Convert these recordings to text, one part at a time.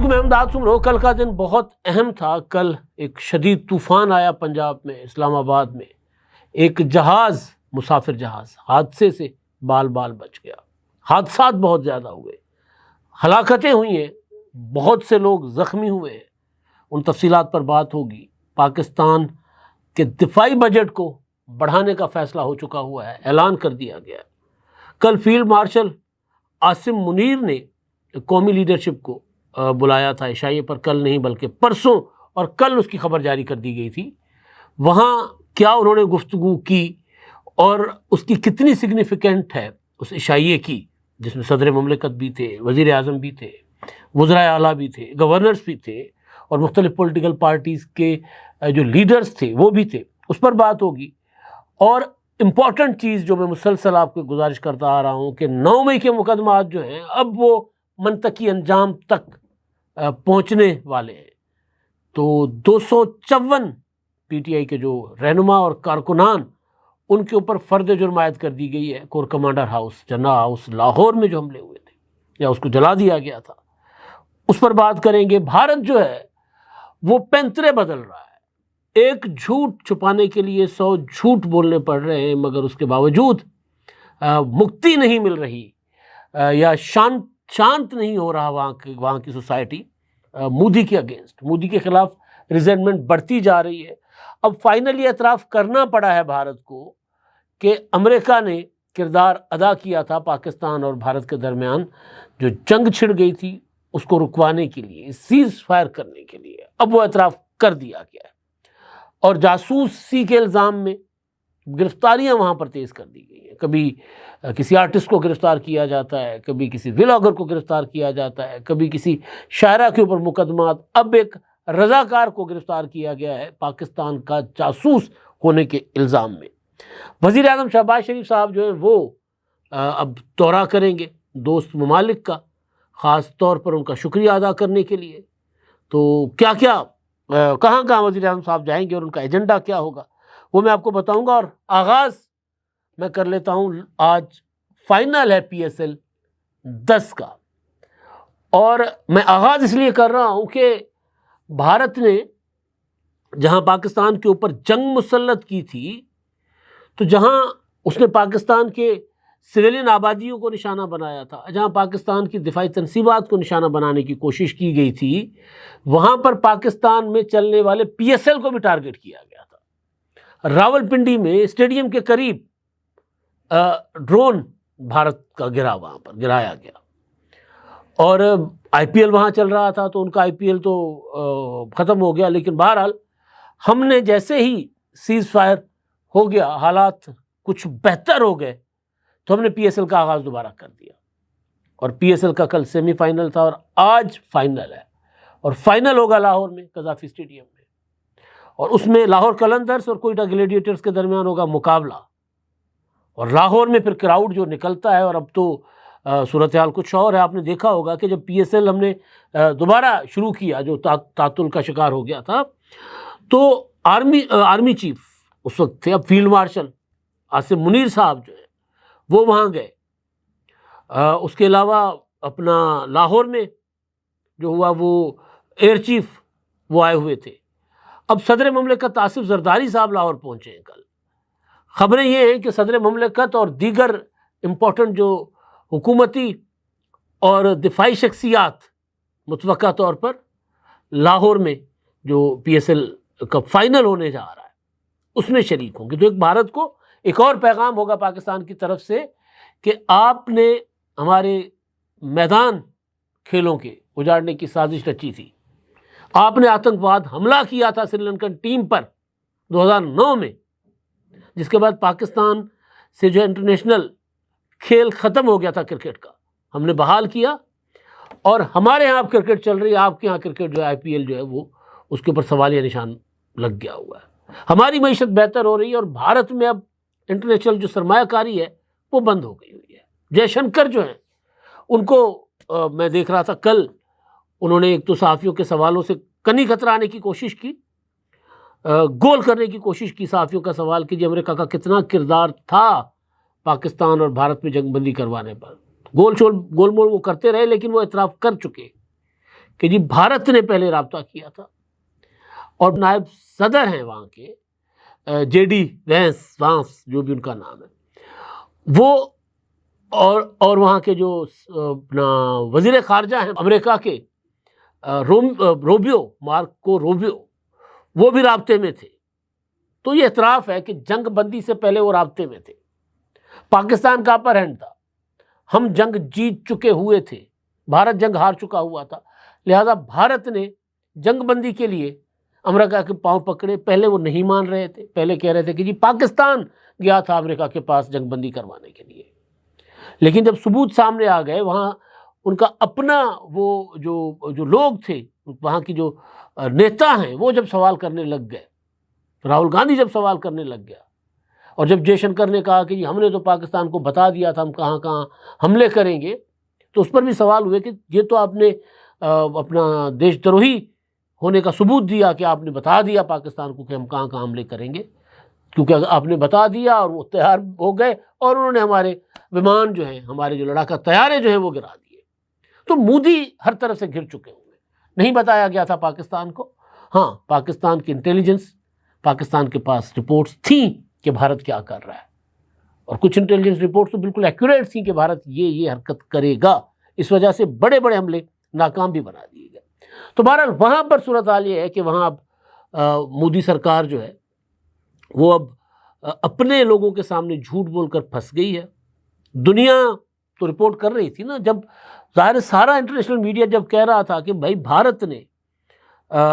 علیکم، میں امداد سمرو۔ کل کا دن بہت اہم تھا۔ کل ایک شدید طوفان آیا پنجاب میں، اسلام آباد میں۔ ایک جہاز، مسافر جہاز، حادثے سے بال بال بچ گیا۔ حادثات بہت زیادہ ہوئے، ہلاکتیں ہوئی ہیں، بہت سے لوگ زخمی ہوئے ہیں۔ ان تفصیلات پر بات ہوگی۔ پاکستان کے دفاعی بجٹ کو بڑھانے کا فیصلہ ہو چکا ہوا ہے، اعلان کر دیا گیا ہے۔ کل فیلڈ مارشل عاصم منیر نے قومی لیڈرشپ کو بلایا تھا، عشائیے پر کل نہیں بلکہ پرسوں، اور کل اس کی خبر جاری کر دی گئی تھی۔ وہاں کیا انہوں نے گفتگو کی اور اس کی کتنی سگنیفیکنٹ ہے اس عشائیے کی، جس میں صدر مملکت بھی تھے، وزیر اعظم بھی تھے، وزرائے اعلیٰ بھی تھے، گورنرز بھی تھے، اور مختلف پولیٹیکل پارٹیز کے جو لیڈرز تھے وہ بھی تھے، اس پر بات ہوگی۔ اور امپورٹنٹ چیز جو میں مسلسل آپ کو گزارش کرتا آ رہا ہوں کہ 9 مئی کے مقدمات جو ہیں اب وہ منطقی انجام تک پہنچنے والے ہیں۔ تو 254 پی ٹی آئی کے جو رہنما اور کارکنان، ان کے اوپر فرد جرم عائد کر دی گئی ہے۔ کور کمانڈر ہاؤس، جناح ہاؤس لاہور میں جو حملے ہوئے تھے یا اس کو جلا دیا گیا تھا، اس پر بات کریں گے۔ بھارت جو ہے وہ پینترے بدل رہا ہے۔ ایک جھوٹ چھپانے کے لیے 100 جھوٹ بولنے پڑ رہے ہیں، مگر اس کے باوجود مکتی نہیں مل رہی یا شانت نہیں ہو رہا وہاں کی سوسائٹی مودی کے اگینسٹ، مودی کے خلاف ریزنٹمنٹ بڑھتی جا رہی ہے۔ اب فائنلی اعتراف کرنا پڑا ہے بھارت کو کہ امریکہ نے کردار ادا کیا تھا پاکستان اور بھارت کے درمیان جو جنگ چھڑ گئی تھی اس کو رکوانے کے لیے، سیز فائر کرنے کے لیے۔ اب وہ اعتراف کر دیا گیا ہے، اور جاسوسی کے الزام میں گرفتاریاں وہاں پر تیز کر دی گئی ہیں۔ کبھی کسی آرٹسٹ کو گرفتار کیا جاتا ہے، کبھی کسی ولاگر کو گرفتار کیا جاتا ہے، کبھی کسی شاعرہ کے اوپر مقدمات۔ اب ایک رضاکار کو گرفتار کیا گیا ہے پاکستان کا جاسوس ہونے کے الزام میں۔ وزیر اعظم شہباز شریف صاحب جو ہیں وہ اب دورہ کریں گے دوست ممالک کا، خاص طور پر ان کا شکریہ ادا کرنے کے لیے۔ تو کہاں وزیر اعظم صاحب جائیں گے اور ان کا ایجنڈا کیا ہوگا وہ میں آپ کو بتاؤں گا۔ اور آغاز میں کر لیتا ہوں، آج فائنل ہے پی ایس ایل 10 کا، اور میں آغاز اس لیے کر رہا ہوں کہ بھارت نے جہاں پاکستان کے اوپر جنگ مسلط کی تھی، تو جہاں اس نے پاکستان کے سویلین آبادیوں کو نشانہ بنایا تھا، جہاں پاکستان کی دفاعی تنصیبات کو نشانہ بنانے کی کوشش کی گئی تھی، وہاں پر پاکستان میں چلنے والے پی ایس ایل کو بھی ٹارگٹ کیا گیا تھا۔ راولپنڈی میں اسٹیڈیم کے قریب ڈرون بھارت کا وہاں پر گرایا گیا، اور آئی پی ایل وہاں چل رہا تھا، تو ان کا آئی پی ایل تو ختم ہو گیا۔ لیکن بہرحال ہم نے جیسے ہی سیز فائر ہو گیا، حالات کچھ بہتر ہو گئے، تو ہم نے پی ایس ایل کا آغاز دوبارہ کر دیا، اور پی ایس ایل کا کل سیمی فائنل تھا اور آج فائنل ہے، اور فائنل ہوگا لاہور میں قذافی اسٹیڈیم میں، اور اس میں لاہور قلندرز اور کوئٹہ گلیڈیٹرز کے درمیان ہوگا مقابلہ۔ اور لاہور میں پھر کراؤڈ جو نکلتا ہے، اور اب تو صورتحال کچھ اور ہے۔ آپ نے دیکھا ہوگا کہ جب پی ایس ایل ہم نے دوبارہ شروع کیا، جو تعطل کا شکار ہو گیا تھا، تو آرمی چیف اس وقت تھے، اب فیلڈ مارشل عاصم منیر صاحب جو ہیں وہ وہاں گئے۔ اس کے علاوہ اپنا لاہور میں جو ہوا وہ ایئر چیف وہ آئے ہوئے تھے۔ اب صدر مملکت آصف زرداری صاحب لاہور پہنچے ہیں کل۔ خبریں یہ ہیں کہ صدر مملکت اور دیگر امپورٹنٹ جو حکومتی اور دفاعی شخصیات متوقع طور پر لاہور میں جو پی ایس ایل کا فائنل ہونے جا رہا ہے اس میں شریک ہوں گے۔ تو ایک بھارت کو ایک اور پیغام ہوگا پاکستان کی طرف سے کہ آپ نے ہمارے میدان کھیلوں کے اجاڑنے کی سازش رچی تھی، آپ نے آتنکواد حملہ کیا تھا سری لنکن ٹیم پر 2009 میں، جس کے بعد پاکستان سے جو انٹرنیشنل کھیل ختم ہو گیا تھا کرکٹ کا، ہم نے بحال کیا، اور ہمارے یہاں اب کرکٹ چل رہی ہے، آپ کے یہاں کرکٹ جو ہے آئی پی ایل جو ہے وہ اس کے اوپر سوالیہ نشان لگ گیا ہوا ہے۔ ہماری معیشت بہتر ہو رہی ہے، اور بھارت میں اب انٹرنیشنل جو سرمایہ کاری ہے وہ بند ہو گئی ہوئی ہے۔ جے شنکر جو ہیں ان کو میں دیکھ رہا تھا کل، انہوں نے ایک تو صحافیوں کے سوالوں سے کنی کترانے کی کوشش کی، گول کرنے کی کوشش کی صحافیوں کا سوال کہ جی امریکہ کا کتنا کردار تھا پاکستان اور بھارت میں جنگ بندی کروانے پر۔ گول مول وہ کرتے رہے، لیکن وہ اعتراف کر چکے کہ جی بھارت نے پہلے رابطہ کیا تھا، اور نائب صدر ہیں وہاں کے جے ڈی وانس جو بھی ان کا نام ہے، وہ اور وہاں کے جو اپنا وزیر خارجہ ہیں امریکہ کے مارکو روبیو، وہ بھی رابطے میں تھے۔ تو یہ اعتراف ہے کہ جنگ بندی سے پہلے وہ رابطے میں تھے، پاکستان کا اپر ہینڈ تھا، ہم جنگ جیت چکے ہوئے تھے، بھارت جنگ ہار چکا ہوا تھا، لہذا بھارت نے جنگ بندی کے لیے امریکہ کے پاؤں پکڑے۔ پہلے وہ نہیں مان رہے تھے، پہلے کہہ رہے تھے کہ جی پاکستان گیا تھا امریکہ کے پاس جنگ بندی کروانے کے لیے، لیکن جب ثبوت سامنے آ گئے، وہاں ان کا اپنا وہ جو لوگ تھے، وہاں کی جو نیتا ہیں، وہ جب سوال کرنے لگ گئے، راہل گاندھی جب سوال کرنے لگ گیا، اور جب جے شنکر نے کہا کہ جی ہم نے تو پاکستان کو بتا دیا تھا ہم کہاں کہاں حملے کریں گے، تو اس پر بھی سوال ہوئے کہ یہ تو آپ نے اپنا دیش دروہی ہونے کا ثبوت دیا کہ آپ نے بتا دیا پاکستان کو کہ ہم کہاں کہاں حملے کریں گے، کیونکہ آپ نے بتا دیا اور وہ تیار ہو گئے، اور انہوں نے ہمارے ومان جو ہیں، ہمارے جو لڑاکا طیارے جو ہیں وہ گرا دیے۔ تو مودی ہر طرف سے گھر چکے ہوئے، نہیں بتایا گیا تھا پاکستان کو۔ ہاں، پاکستان کی انٹیلیجنس، پاکستان کے پاس رپورٹس تھیں کہ بھارت کیا کر رہا ہے، اور کچھ انٹیلیجنس رپورٹس تو بالکل ایکوریٹ تھیں کہ بھارت یہ حرکت کرے گا، اس وجہ سے بڑے بڑے حملے ناکام بھی بنا دیے گئے۔ تو بہرحال وہاں پر صورتحال یہ ہے کہ وہاں اب مودی سرکار جو ہے وہ اب اپنے لوگوں کے سامنے جھوٹ بول کر پھنس گئی ہے۔ دنیا تو رپورٹ کر رہی تھی نا، جب ظاہر سارا انٹرنیشنل میڈیا جب کہہ رہا تھا کہ بھائی بھارت نے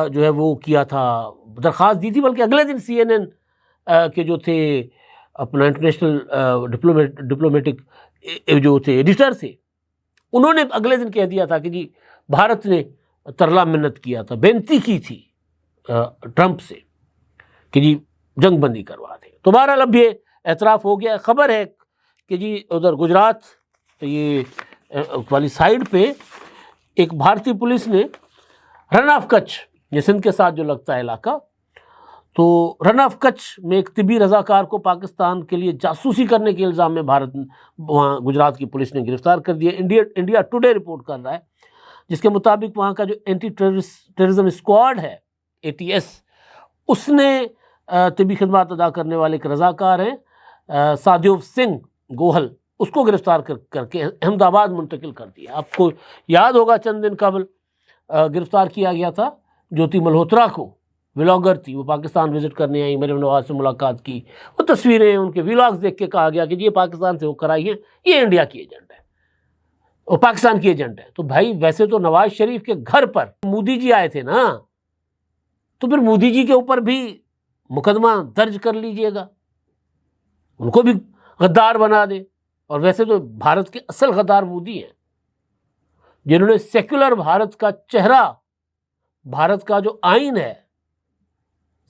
جو ہے وہ کیا تھا، درخواست دی تھی، بلکہ اگلے دن سی این این کے جو تھے اپنا انٹرنیشنل ڈپلومیٹک جو تھے ایڈیٹر تھے، انہوں نے اگلے دن کہہ دیا تھا کہ جی بھارت نے ترلا منت کیا تھا، بینتی کی تھی ٹرمپ سے کہ جی جنگ بندی کروا دیں۔ تو بہرحال اب یہ اعتراف ہو گیا۔ خبر ہے کہ جی ادھر گجرات یہ والی سائیڈ پہ ایک بھارتی پولیس نے رن آف کچھ، یہ سندھ کے ساتھ جو لگتا ہے علاقہ، تو رن آف کچھ میں ایک طبی رضاکار کو پاکستان کے لیے جاسوسی کرنے کے الزام میں وہاں گجرات کی پولیس نے گرفتار کر دیا۔ انڈیا ٹوڈے رپورٹ کر رہا ہے، جس کے مطابق وہاں کا جو اینٹی ٹیررزم اسکواڈ ہے ATS، اس نے طبی خدمات ادا کرنے والے ایک رضاکار ہیں سادیو سنگھ گوہل، اس کو گرفتار کر کے احمد آباد منتقل کر دیا۔ آپ کو یاد ہوگا چند دن قبل گرفتار کیا گیا تھا جیوتی ملہوترا کو، ولاگر تھی، وہ پاکستان وزٹ کرنے آئی، مریم نواز سے ملاقات کی، وہ تصویریں ان کے ولاگز دیکھ کے کہا گیا کہ یہ پاکستان سے ہو کر آئی ہیں، یہ انڈیا کی ایجنٹ ہے اور پاکستان کی ایجنٹ ہے۔ تو بھائی ویسے تو نواز شریف کے گھر پر مودی جی آئے تھے نا، تو پھر مودی جی کے اوپر بھی مقدمہ درج کر لیجئے گا، ان کو بھی غدار بنا دے۔ اور ویسے تو بھارت کے اصل غدار مودی ہیں، جنہوں نے سیکولر بھارت کا چہرہ، بھارت کا جو آئین ہے،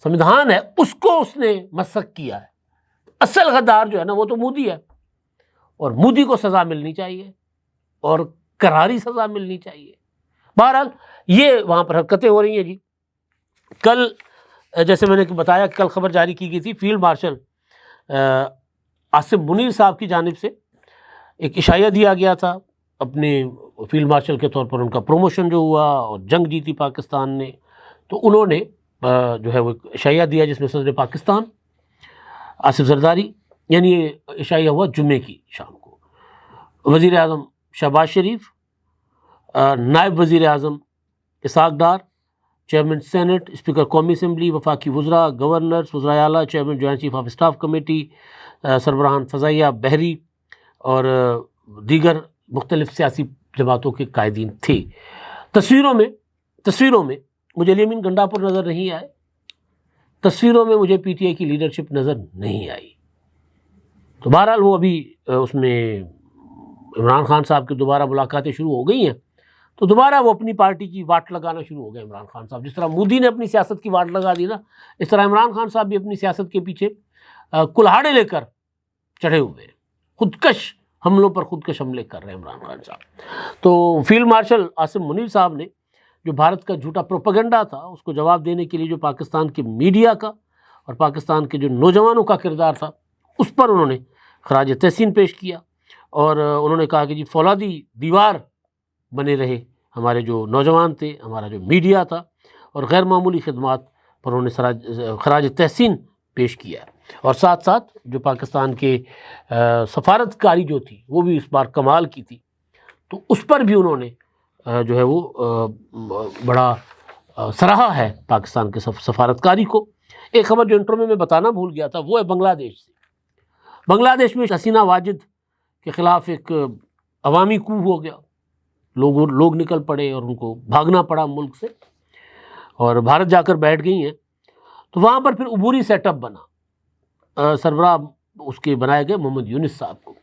سمویدھان ہے، اس کو اس نے مسخ کیا ہے۔ اصل غدار جو ہے نا وہ تو مودی ہے، اور مودی کو سزا ملنی چاہیے، اور کراری سزا ملنی چاہیے۔ بہرحال یہ وہاں پر حرکتیں ہو رہی ہیں جی۔ کل جیسے میں نے بتایا، کل خبر جاری کی گئی تھی، فیلڈ مارشل عاصم منیر صاحب کی جانب سے ایک عشائیہ دیا گیا تھا، اپنے فیلڈ مارشل کے طور پر ان کا پروموشن جو ہوا اور جنگ جیتی پاکستان نے، تو انہوں نے جو ہے وہ ایک عشائیہ دیا جس میں صدر پاکستان آصف زرداری، یعنی یہ عشائیہ ہوا جمعے کی شام کو، وزیر اعظم شہباز شریف، نائب وزیر اعظم Ishaq Dar, chairman senate, speaker قومی اسمبلی، وفاقی وزراء، گورنرز، وزرائے اعلیٰ، chairman joint chief of staff committee, سربراہان فضائیہ بحری اور دیگر مختلف سیاسی جماعتوں کے قائدین تھے۔ تصویروں میں مجھے الیمین گنڈاپور نظر نہیں آئے، تصویروں میں مجھے پی ٹی آئی کی لیڈرشپ نظر نہیں آئی۔ تو بہرحال وہ ابھی اس میں عمران خان صاحب کی دوبارہ ملاقاتیں شروع ہو گئی ہیں، تو دوبارہ وہ اپنی پارٹی کی واٹ لگانا شروع ہو گئے عمران خان صاحب۔ جس طرح مودی نے اپنی سیاست کی واٹ لگا دی نا، اس طرح عمران خان صاحب بھی اپنی سیاست کے پیچھے کلہاڑے لے کر چڑھے ہوئے ہیں، خودکش حملوں پر خودکش حملے کر رہے ہیں عمران خان صاحب۔ تو فیلڈ مارشل عاصم منیر صاحب نے جو بھارت کا جھوٹا پروپیگنڈا تھا اس کو جواب دینے کے لیے جو پاکستان کے میڈیا کا اور پاکستان کے جو نوجوانوں کا کردار تھا اس پر انہوں نے خراج تحسین پیش کیا، اور انہوں نے کہا کہ جی فولادی دیوار بنے رہے ہمارے جو نوجوان تھے، ہمارا جو میڈیا تھا، اور غیر معمولی خدمات پر انہوں نے خراج تحسین پیش کیا ہے۔ اور ساتھ ساتھ جو پاکستان کے سفارتکاری جو تھی وہ بھی اس بار کمال کی تھی، تو اس پر بھی انہوں نے جو ہے وہ بڑا سراہا ہے پاکستان کے سفارتکاری کو۔ ایک خبر جو انٹرو میں بتانا بھول گیا تھا وہ ہے بنگلہ دیش سے۔ بنگلہ دیش میں حسینہ واجد کے خلاف ایک عوامی کو ہو گیا، لوگ نکل پڑے اور ان کو بھاگنا پڑا ملک سے، اور بھارت جا کر بیٹھ گئی ہیں۔ تو وہاں پر پھر عبوری سیٹ اپ بنا، سربراہ اس کے بنائے گئے محمد یونس صاحب کو۔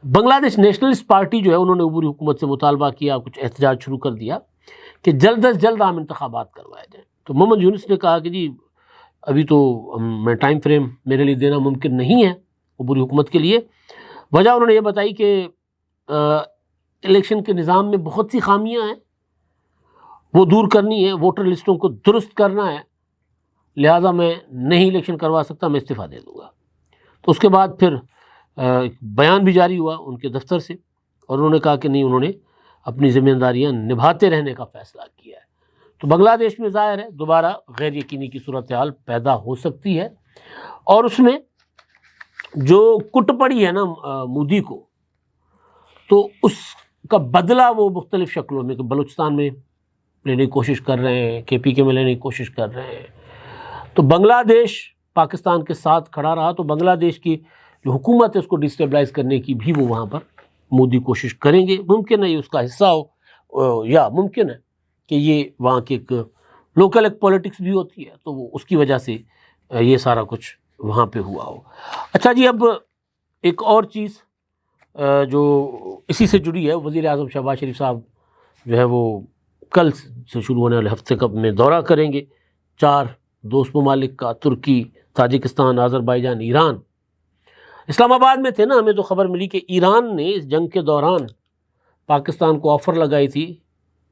بنگلہ دیش نیشنلسٹ پارٹی جو ہے انہوں نے عبوری حکومت سے مطالبہ کیا، کچھ احتجاج شروع کر دیا کہ جلد از جلد عام انتخابات کروائے جائیں۔ تو محمد یونس نے کہا کہ جی ابھی تو میں ٹائم فریم میرے لیے دینا ممکن نہیں ہے عبوری حکومت کے لیے۔ وجہ انہوں نے یہ بتائی کہ الیکشن کے نظام میں بہت سی خامیاں ہیں، وہ دور کرنی ہے، ووٹر لسٹوں کو درست کرنا ہے، لہٰذا میں نہیں الیکشن کروا سکتا، میں استعفیٰ دے دوں گا۔ تو اس کے بعد پھر بیان بھی جاری ہوا ان کے دفتر سے، اور انہوں نے کہا کہ نہیں، انہوں نے اپنی ذمہ داریاں نبھاتے رہنے کا فیصلہ کیا ہے۔ تو بنگلہ دیش میں ظاہر ہے دوبارہ غیر یقینی کی صورتحال پیدا ہو سکتی ہے، اور اس میں جو کٹ پڑی ہے نا مودی کو، تو اس کا بدلہ وہ مختلف شکلوں میں، کہ بلوچستان میں لینے کی کوشش کر رہے ہیں، کے پی کے میں لینے کی کوشش کر رہے ہیں۔ تو بنگلہ دیش پاکستان کے ساتھ کھڑا رہا، تو بنگلہ دیش کی جو حکومت ہے اس کو ڈسٹیبلائز کرنے کی بھی وہ وہاں پر مودی کوشش کریں گے۔ ممکن ہے یہ اس کا حصہ ہو، یا ممکن ہے کہ یہ وہاں کی ایک لوکل ایک پولیٹکس بھی ہوتی ہے، تو وہ اس کی وجہ سے یہ سارا کچھ وہاں پہ ہوا ہو۔ اچھا جی، اب ایک اور چیز جو اسی سے جڑی ہے، وزیر اعظم شہباز شریف صاحب جو ہے وہ کل سے شروع ہونے والے ہفتے میں دورہ کریں گے 4 دوست ممالک کا، ترکی، تاجکستان، آذربائیجان، ایران۔ اسلام آباد میں تھے نا، ہمیں تو خبر ملی کہ ایران نے اس جنگ کے دوران پاکستان کو آفر لگائی تھی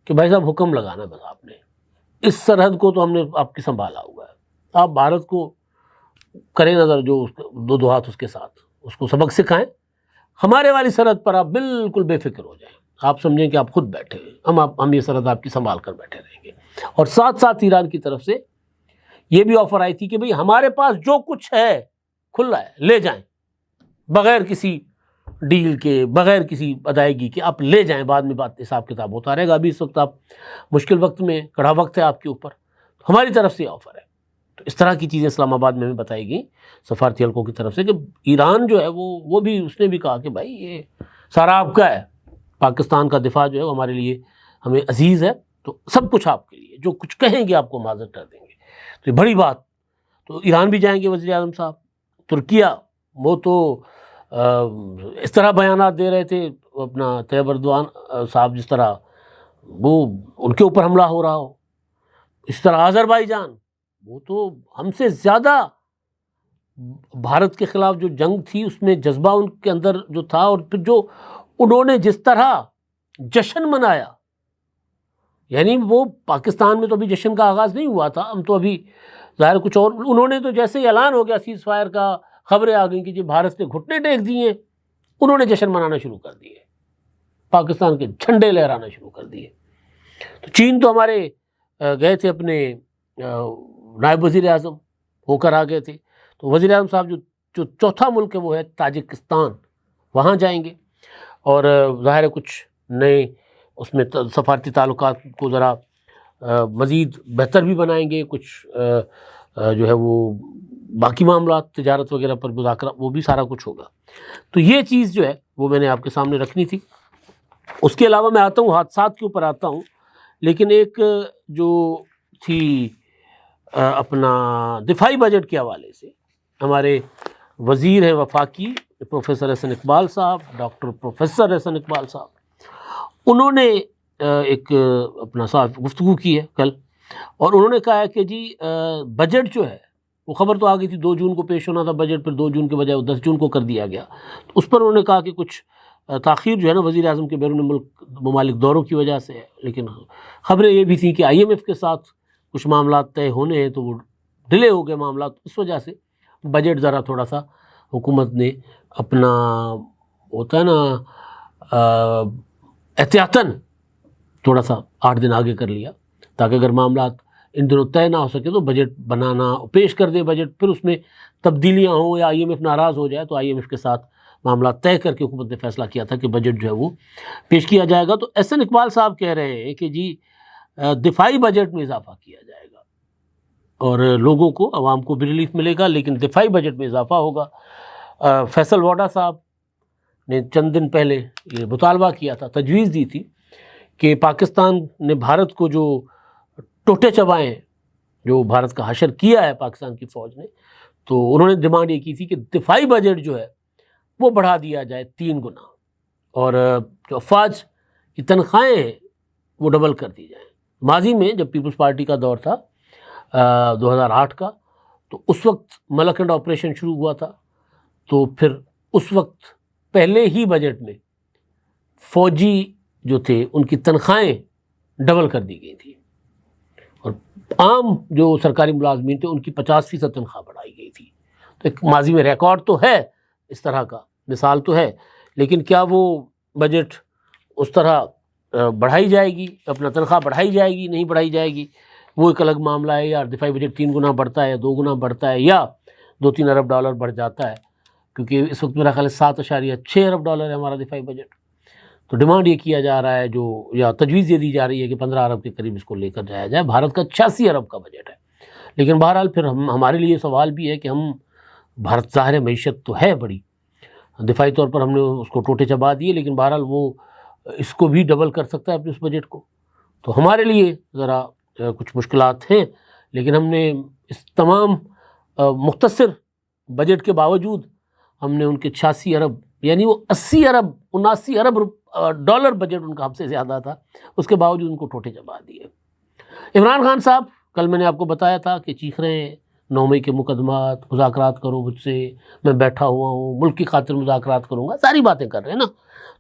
کہ بھائی صاحب حکم لگانا، بس آپ نے اس سرحد کو تو ہم نے آپ کی سنبھالا ہوا ہے، آپ بھارت کو کریں نظر، جو دو ہاتھ اس کے ساتھ، اس کو سبق سکھائیں، ہمارے والی سرحد پر آپ بالکل بے فکر ہو جائیں، آپ سمجھیں کہ آپ خود بیٹھے ہیں، ہم یہ سرحد آپ کی سنبھال کر بیٹھے رہیں گے۔ اور ساتھ ساتھ ایران کی طرف سے یہ بھی آفر آئی تھی کہ بھئی ہمارے پاس جو کچھ ہے کھلا ہے، لے جائیں، بغیر کسی ڈیل کے، بغیر کسی ادائیگی کے آپ لے جائیں، بعد میں بات حساب کتاب ہوتا رہے گا، ابھی اس وقت آپ مشکل وقت میں، کڑا وقت ہے آپ کے اوپر، ہماری طرف سے آفر ہے۔ تو اس طرح کی چیزیں اسلام آباد میں ہمیں بتائی گئیں سفارتی حلقوں کی طرف سے، کہ ایران جو ہے وہ بھی، اس نے بھی کہا کہ بھائی یہ سارا آپ کا ہے، پاکستان کا دفاع جو ہے وہ ہمارے لیے ہمیں عزیز ہے، تو سب کچھ آپ کے لیے، جو کچھ کہیں گے آپ کو ہم حاضر کر دیں گے۔ تو یہ بڑی بات۔ تو ایران بھی جائیں گے وزیر اعظم صاحب، ترکیہ، وہ تو اس طرح بیانات دے رہے تھے اپنا طیب اردوان صاحب، جس طرح وہ ان کے اوپر حملہ ہو رہا ہو۔ اس طرح آذربائیجان، وہ تو ہم سے زیادہ بھارت کے خلاف جو جنگ تھی اس میں جذبہ ان کے اندر جو تھا، اور پھر جو انہوں نے جس طرح جشن منایا، یعنی وہ پاکستان میں تو ابھی جشن کا آغاز نہیں ہوا تھا، ہم تو ابھی ظاہر کچھ اور، انہوں نے تو جیسے ہی اعلان ہو گیا سیز فائر کا، خبریں آ گئیں کہ جی بھارت نے گھٹنے ٹیک دیے، انہوں نے جشن منانا شروع کر دیے، پاکستان کے جھنڈے لہرانا شروع کر دیے۔ تو چین تو ہمارے گئے تھے، اپنے نائب وزیر اعظم ہو کر آ گئے تھے، تو وزیر اعظم صاحب جو چوتھا ملک ہے وہ ہے تاجکستان، وہاں جائیں گے، اور ظاہر ہے کچھ نئے اس میں سفارتی تعلقات کو ذرا مزید بہتر بھی بنائیں گے، کچھ جو ہے وہ باقی معاملات تجارت وغیرہ پر مذاکرہ، وہ بھی سارا کچھ ہوگا۔ تو یہ چیز جو ہے وہ میں نے آپ کے سامنے رکھنی تھی۔ اس کے علاوہ میں آتا ہوں حادثات کے اوپر آتا ہوں، لیکن ایک جو تھی اپنا دفاعی بجٹ کے حوالے سے، ہمارے وزیر ہیں وفاقی پروفیسر احسن اقبال صاحب، ڈاکٹر پروفیسر احسن اقبال صاحب، انہوں نے ایک اپنا صاحب گفتگو کی ہے کل، اور انہوں نے کہا ہے کہ جی بجٹ جو ہے وہ، خبر تو آ گئی تھی 2 جون کو پیش ہونا تھا بجٹ، پھر 2 جون کے بجائے 10 جون کو کر دیا گیا، تو اس پر انہوں نے کہا کہ کچھ تاخیر جو ہے نا وزیر اعظم کے بیرون ملک ممالک دوروں کی وجہ سے ہے، لیکن خبریں یہ بھی تھیں کہ IMF کے ساتھ کچھ معاملات طے ہونے ہیں، تو وہ ڈیلے ہو گئے معاملات، اس وجہ سے بجٹ ذرا تھوڑا سا حکومت نے اپنا ہوتا ہے نا احتیاطاً تھوڑا سا 8 دن آگے کر لیا تاکہ اگر معاملات ان دنوں طے نہ ہو سکے تو بجٹ بنانا، پیش کر دے بجٹ، پھر اس میں تبدیلیاں ہوں یا IMF ناراض ہو جائے تو IMF کے ساتھ معاملات طے کر کے حکومت نے فیصلہ کیا تھا کہ بجٹ جو ہے وہ پیش کیا جائے گا۔ تو احسن اقبال صاحب کہہ رہے ہیں کہ جی دفاعی بجٹ میں اضافہ کیا جائے گا اور لوگوں کو، عوام کو بھی ریلیف ملے گا، لیکن دفاعی بجٹ میں اضافہ ہوگا۔ فیصل واڈا صاحب نے چند دن پہلے یہ مطالبہ کیا تھا، تجویز دی تھی کہ پاکستان نے بھارت کو جو ٹوٹے چبائے ہیں، جو بھارت کا حشر کیا ہے پاکستان کی فوج نے، تو انہوں نے ڈیمانڈ یہ کی تھی کہ دفاعی بجٹ جو ہے وہ بڑھا دیا جائے 3 گنا، اور جو افواج کی تنخواہیں ہیں وہ ڈبل کر دی جائیں۔ ماضی میں جب پیپلز پارٹی کا دور تھا 2008 کا، تو اس وقت ملکنڈ آپریشن شروع ہوا تھا، تو پھر اس وقت پہلے ہی بجٹ میں فوجی جو تھے ان کی تنخواہیں ڈبل کر دی گئی تھی، اور عام جو سرکاری ملازمین تھے ان کی 50% تنخواہ بڑھائی گئی تھی۔ تو ایک ماضی میں ریکارڈ تو ہے اس طرح کا، مثال تو ہے، لیکن کیا وہ بجٹ اس طرح بڑھائی جائے گی، اپنا تنخواہ بڑھائی جائے گی، نہیں بڑھائی جائے گی، وہ ایک الگ معاملہ ہے۔ یا دفاعی بجٹ 3 گنا بڑھتا ہے، 2 گنا بڑھتا ہے، یا 2-3 ارب ڈالر بڑھ جاتا ہے، کیونکہ اس وقت میرا خیال ہے 7.6 ارب ڈالر ہے ہمارا دفاعی بجٹ۔ تو ڈیمانڈ یہ کیا جا رہا ہے یا تجویز یہ دی جا رہی ہے کہ 15 ارب کے قریب اس کو لے کر جایا جائے۔ بھارت کا 86 ارب کا بجٹ ہے، لیکن بہرحال پھر ہمارے لیے سوال بھی ہے کہ بھارت ظاہر معیشت تو ہے بڑی، دفاعی طور پر ہم نے اس کو ٹوٹے چبا دیے، لیکن بہرحال وہ اس کو بھی ڈبل کر سکتا ہے اپنے اس بجٹ کو۔ تو ہمارے لیے ذرا کچھ مشکلات ہیں، لیکن ہم نے اس تمام مختصر بجٹ کے باوجود ہم نے ان کے 86 ارب یعنی وہ 80 ارب 79 ارب ڈالر بجٹ ان کا ہم سے زیادہ تھا، اس کے باوجود ان کو ٹوٹے چبا دیے۔ عمران خان صاحب کل میں نے آپ کو بتایا تھا کہ چیخ رہے ہیں 9 مئی کے مقدمات، مذاکرات کرو مجھ سے، میں بیٹھا ہوا ہوں، ملک کی خاطر مذاکرات کروں گا، ساری باتیں کر رہے ہیں نا۔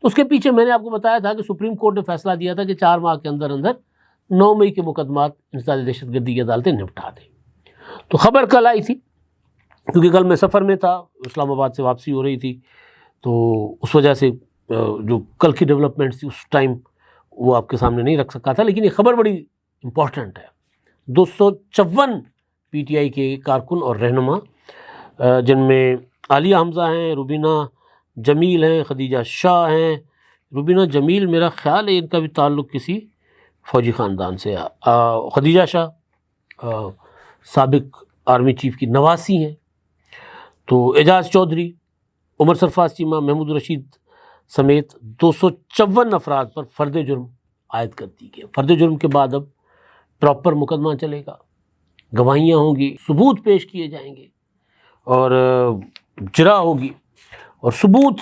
تو اس کے پیچھے میں نے آپ کو بتایا تھا کہ سپریم کورٹ نے فیصلہ دیا تھا کہ 4 ماہ کے اندر 9 مئی کے مقدمات انسداد دہشت گردی کی عدالتیں نپٹا دیں۔ تو خبر کل آئی تھی، کیونکہ کل میں سفر میں تھا، اسلام آباد سے واپسی ہو رہی تھی، تو اس وجہ سے جو کل کی ڈیولپمنٹس تھی اس ٹائم وہ آپ کے سامنے نہیں رکھ سکا تھا، لیکن یہ خبر بڑی امپورٹنٹ ہے۔ 254 PTI کے کارکن اور رہنما، جن میں عالیہ حمزہ ہیں، روبینہ جمیل ہیں، خدیجہ شاہ ہیں۔ روبینہ جمیل میرا خیال ہے ان کا بھی تعلق کسی فوجی خاندان سے ہے۔ خدیجہ شاہ سابق آرمی چیف کی نواسی ہیں۔ تو اعجاز چودھری، عمر سرفراز چیمہ، محمود رشید سمیت 254 افراد پر فرد جرم عائد کر دی گئی۔ فرد جرم کے بعد اب پراپر مقدمہ چلے گا، گواہیاں ہوں گی، ثبوت پیش کیے جائیں گے، اور جرا ہوگی، اور ثبوت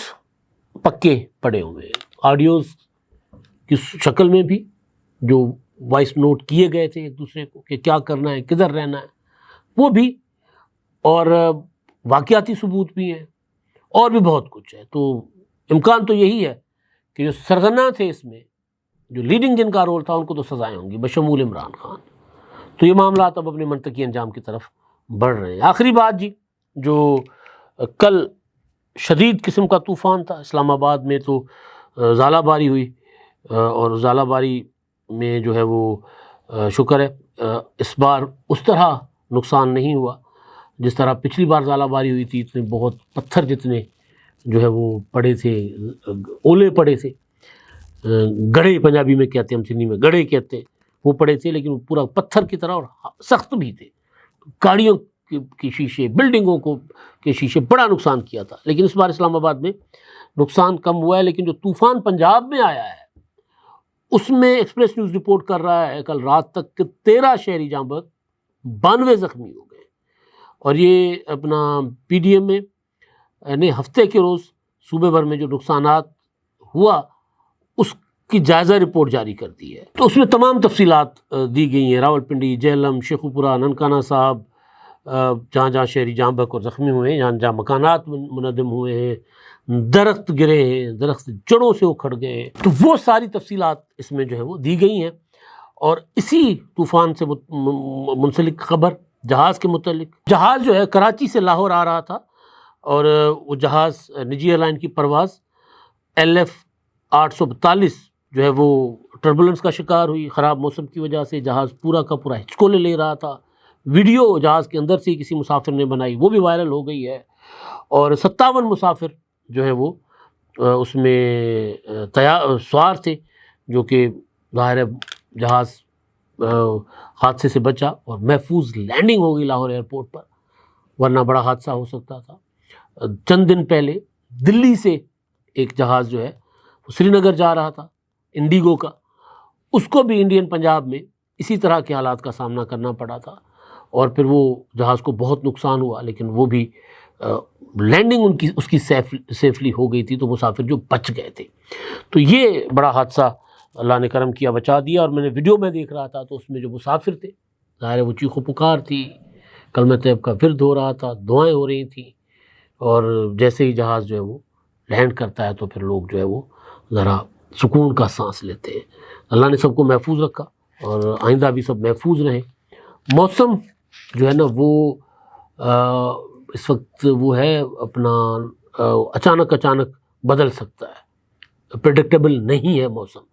پکے پڑے ہوئے ہیں، آڈیوز کی شکل میں بھی، جو وائس نوٹ کیے گئے تھے ایک دوسرے کو کہ کیا کرنا ہے، کدھر رہنا ہے، وہ بھی، اور واقعاتی ثبوت بھی ہیں، اور بھی بہت کچھ ہے۔ تو امکان تو یہی ہے کہ جو سرغنہ تھے اس میں، جو لیڈنگ جن کا رول تھا، ان کو تو سزائیں ہوں گی بشمول عمران خان۔ تو یہ معاملات اب اپنے منطقی انجام کی طرف بڑھ رہے ہیں۔ آخری بات جی، جو کل شدید قسم کا طوفان تھا اسلام آباد میں، تو ژالہ باری ہوئی، اور ژالہ باری میں جو ہے وہ شکر ہے اس بار اس طرح نقصان نہیں ہوا جس طرح پچھلی بار ژالہ باری ہوئی تھی۔ اتنے بہت پتھر جتنے جو ہے وہ پڑے تھے، اولے پڑے تھے، گڑھے پنجابی میں کہتے ہیں، ہم سندھی میں گڑھے کہتے ہیں، وہ پڑے تھے، لیکن وہ پورا پتھر کی طرح اور سخت بھی تھے۔ گاڑیوں کی شیشے، بلڈنگوں کے شیشے، بڑا نقصان کیا تھا۔ لیکن اس بار اسلام آباد میں نقصان کم ہوا ہے، لیکن جو طوفان پنجاب میں آیا ہے اس میں ایکسپریس نیوز رپورٹ کر رہا ہے کل رات تک کہ 13 شہری جاں بحق، 92 زخمی ہو گئے، اور یہ اپنا PDM میں نے ہفتے کے روز صوبے بھر میں جو نقصانات ہوا اس کی جائزہ رپورٹ جاری کر دی ہے۔ تو اس میں تمام تفصیلات دی گئی ہیں، راولپنڈی، جہلم، شیخوپورہ، ننکانہ صاحب، جہاں جہاں شہری جاں بحق اور زخمی ہوئے ہیں، جہاں جہاں مکانات منہدم ہوئے ہیں، درخت گرے ہیں، درخت جڑوں سے اکھڑ گئے ہیں، تو وہ ساری تفصیلات اس میں جو ہے وہ دی گئی ہیں۔ اور اسی طوفان سے منسلک خبر جہاز کے متعلق، جہاز جو ہے کراچی سے لاہور آ رہا تھا، اور وہ جہاز نجی ایئر لائن کی پرواز LF 842 جو ہے وہ ٹربولنس کا شکار ہوئی، خراب موسم کی وجہ سے جہاز پورا کا پورا ہچکولے لے رہا تھا، ویڈیو جہاز کے اندر سے کسی مسافر نے بنائی، وہ بھی وائرل ہو گئی ہے، اور 57 مسافر جو ہے وہ اس میں سوار تھے، جو کہ ظاہر ہے جہاز حادثے سے بچا اور محفوظ لینڈنگ ہو گئی لاہور ایئرپورٹ پر، ورنہ بڑا حادثہ ہو سکتا تھا۔ چند دن پہلے دلی سے ایک جہاز جو ہے وہ سری نگر جا رہا تھا، انڈیگو کا، اس کو بھی انڈین پنجاب میں اسی طرح کے حالات کا سامنا کرنا پڑا تھا، اور پھر وہ جہاز کو بہت نقصان ہوا، لیکن وہ بھی لینڈنگ اس کی سیفلی ہو گئی تھی، تو مسافر جو بچ گئے تھے۔ تو یہ بڑا حادثہ اللہ نے کرم کیا، بچا دیا۔ اور میں نے ویڈیو میں دیکھ رہا تھا تو اس میں جو مسافر تھے، ظاہر ہے وہ چیخ و پکار تھی، کلمہ طیب کا ورد ہو رہا تھا، دعائیں ہو رہی تھیں، اور جیسے ہی جہاز جو ہے وہ لینڈ کرتا ہے تو پھر لوگ جو ہے وہ ذرا سکون کا سانس لیتے ہیں۔ اللہ نے سب کو محفوظ رکھا، اور آئندہ بھی سب محفوظ رہیں۔ موسم جو ہے نا وہ اس وقت وہ ہے اپنا اچانک بدل سکتا ہے، پریڈکٹیبل نہیں ہے موسم،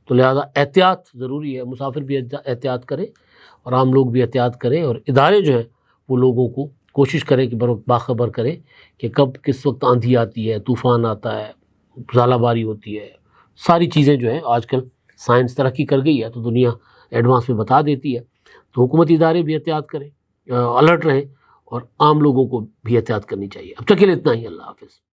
تو لہذا احتیاط ضروری ہے، مسافر بھی احتیاط کرے اور عام لوگ بھی احتیاط کریں، اور ادارے جو ہیں وہ لوگوں کو کوشش کریں کہ بروقت باخبر کریں کہ کب کس وقت آندھی آتی ہے، طوفان آتا ہے، ژالہ باری ہوتی ہے، ساری چیزیں جو ہیں آج کل سائنس ترقی کر گئی ہے تو دنیا ایڈوانس میں بتا دیتی ہے، تو حکومتی ادارے بھی احتیاط کریں، الرٹ رہیں، اور عام لوگوں کو بھی احتیاط کرنی چاہیے۔ اب تک کے لیے اتنا ہی، اللہ حافظ۔